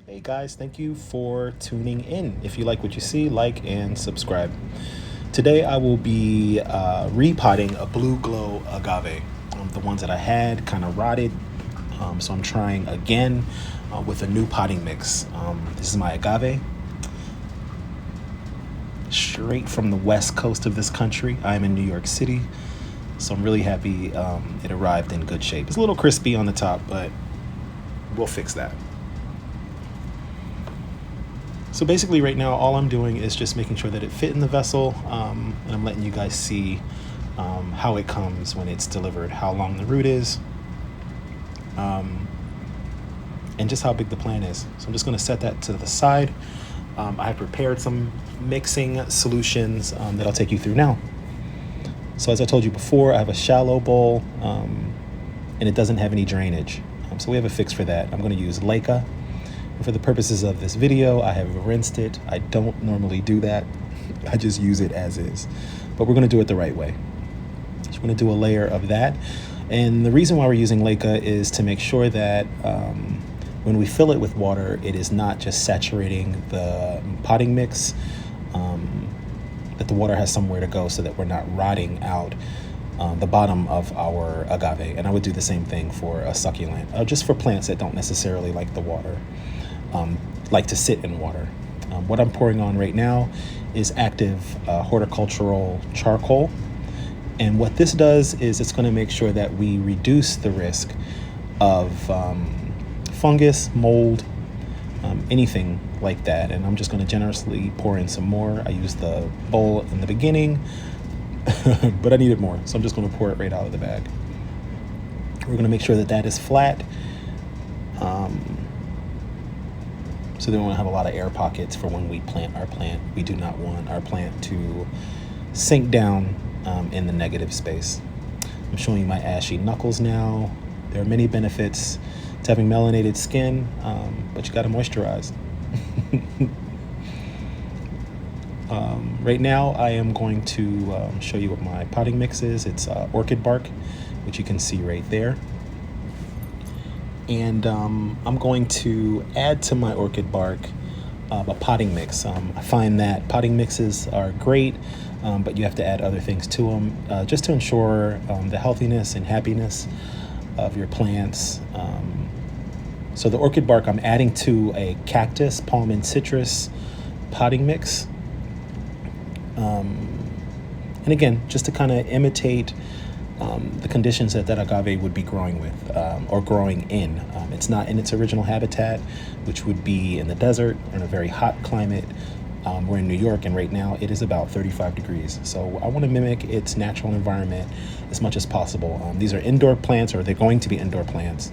Hey guys, thank you for tuning in. If you like what you see, like and subscribe. Today I will be repotting a Blue Glow Agave. The ones that I had kind of rotted, so I'm trying again with a new potting mix. This is my agave, straight from the west coast of this country. I am in New York City, so I'm really happy it arrived in good shape. It's a little crispy on the top, but we'll fix that. So basically right now all I'm doing is just making sure that it fit in the vessel, and I'm letting you guys see how it comes when it's delivered, how long the root is, and just how big the plant is. So I'm just going to set that to the side. I have prepared some mixing solutions that I'll take you through now. So as I told you before, I have a shallow bowl, and it doesn't have any drainage. So we have a fix for that. I'm going to use Leica. For the purposes of this video, I have rinsed it. I don't normally do that. I just use it as is. But we're going to do it the right way. So we're going to do a layer of that. And the reason why we're using Leica is to make sure that when we fill it with water, it is not just saturating the potting mix, that the water has somewhere to go so that we're not rotting out the bottom of our agave. And I would do the same thing for a succulent, just for plants that don't necessarily like the water. Like to sit in water. What I'm pouring on right now is active horticultural charcoal. And what this does is it's going to make sure that we reduce the risk of fungus, mold, anything like that. And I'm just going to generously pour in some more. I used the bowl in the beginning, but I needed more. So I'm just going to pour it right out of the bag. We're going to make sure that that is flat. So then we won't have a lot of air pockets for when we plant our plant. We do not want our plant to sink down in the negative space. I'm showing you my ashy knuckles now. There are many benefits to having melanated skin, but you got to moisturize. Right now I am going to show you what my potting mix is. It's orchid bark, which you can see right there. And I'm going to add to my orchid bark a potting mix. I find that potting mixes are great, but you have to add other things to them just to ensure the healthiness and happiness of your plants. So the orchid bark I'm adding to a cactus, palm and citrus potting mix. And again, just to kind of imitate the conditions that agave would be growing with or growing in. It's not in its original habitat, which would be in the desert or in a very hot climate. We're in New York, and right now it is about 35 degrees. So I want to mimic its natural environment as much as possible. These are indoor plants, or they're going to be indoor plants.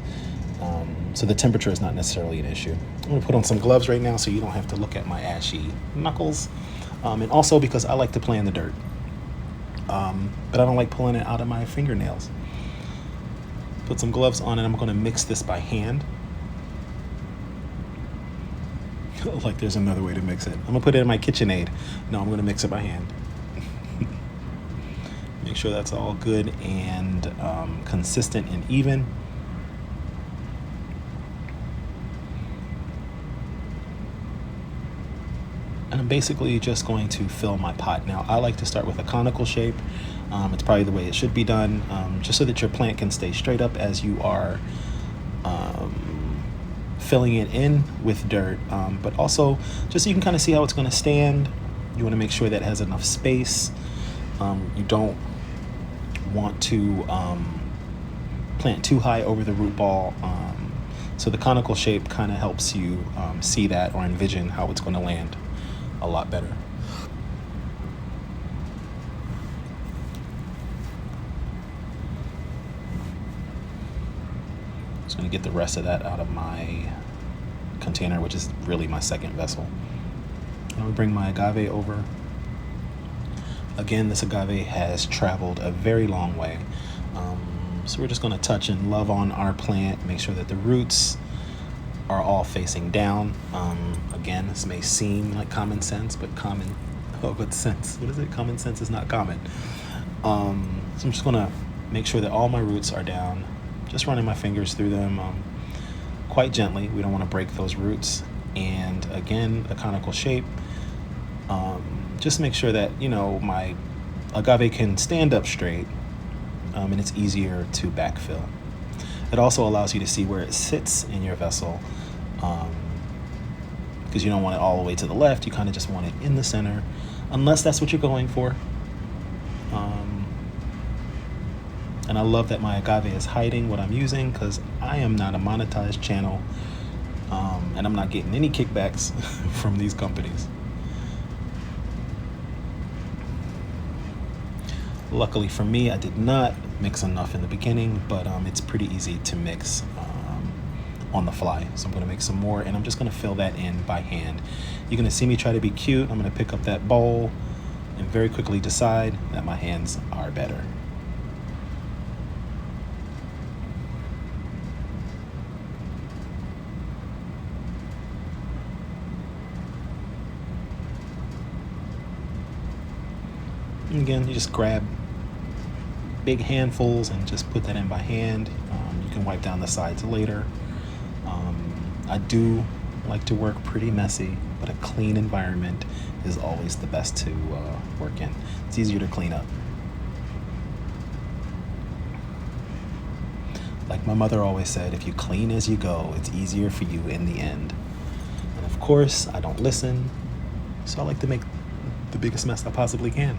So the temperature is not necessarily an issue. I'm going to put on some gloves right now so you don't have to look at my ashy knuckles. And also because I like to play in the dirt. But I don't like pulling it out of my fingernails. Put some gloves on, and I'm going to mix this by hand. Like there's another way to mix it. I'm going to put it in my KitchenAid. No, I'm going to mix it by hand. Make sure that's all good and consistent and even. And I'm basically just going to fill my pot. Now, I like to start with a conical shape. It's probably the way it should be done, just so that your plant can stay straight up as you are filling it in with dirt, but also just so you can kind of see how it's going to stand. You want to make sure that it has enough space. You don't want to plant too high over the root ball. So the conical shape kind of helps you see that or envision how it's going to land a lot better. Just going to get the rest of that out of my container, which is really my second vessel. I'm going to bring my agave over. Again, this agave has traveled a very long way. So we're just going to touch and love on our plant, make sure that the roots are all facing down. Again, this may seem like common sense, but common sense? What is it? Common sense is not common. So I'm just gonna make sure that all my roots are down, just running my fingers through them quite gently. We don't want to break those roots. and again, a conical shape. Just make sure that, my agave can stand up straight, and it's easier to backfill. It also allows you to see where it sits in your vessel, because you don't want it all the way to the left. You kind of just want it in the center, unless that's what you're going for. And I love that my agave is hiding what I'm using, because I am not a monetized channel, and I'm not getting any kickbacks from these companies. Luckily for me, I did not mix enough in the beginning, but it's pretty easy to mix on the fly. So I'm going to make some more, and I'm just going to fill that in by hand. You're going to see me try to be cute. I'm going to pick up that bowl and very quickly decide that my hands are better. And again, you just grab big handfuls and just put that in by hand. You can wipe down the sides later. I do like to work pretty messy, but a clean environment is always the best to work in. It's easier to clean up. Like my mother always said, if you clean as you go, it's easier for you in the end. And of course, I don't listen, so I like to make the biggest mess I possibly can.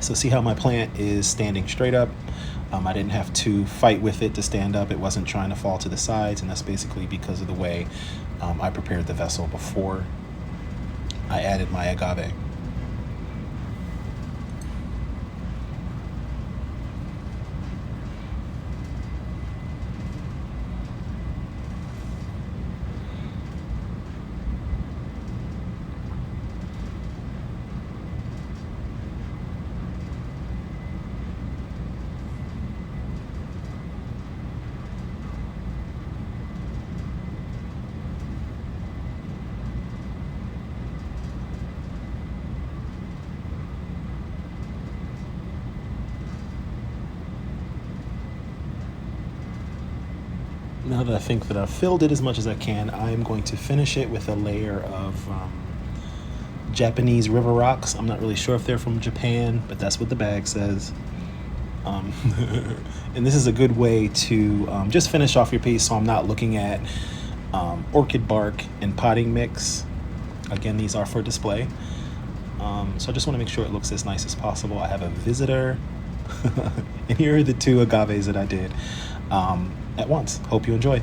So see how my plant is standing straight up? I didn't have to fight with it to stand up. It wasn't trying to fall to the sides, and that's basically because of the way I prepared the vessel before I added my agave. Now that I think that I've filled it as much as I can, I'm going to finish it with a layer of Japanese river rocks. I'm not really sure if they're from Japan, but that's what the bag says. And this is a good way to just finish off your piece, so I'm not looking at orchid bark and potting mix. Again, these are for display. So I just want to make sure it looks as nice as possible. I have a visitor. And here are the two agaves that I did at once. Hope you enjoy.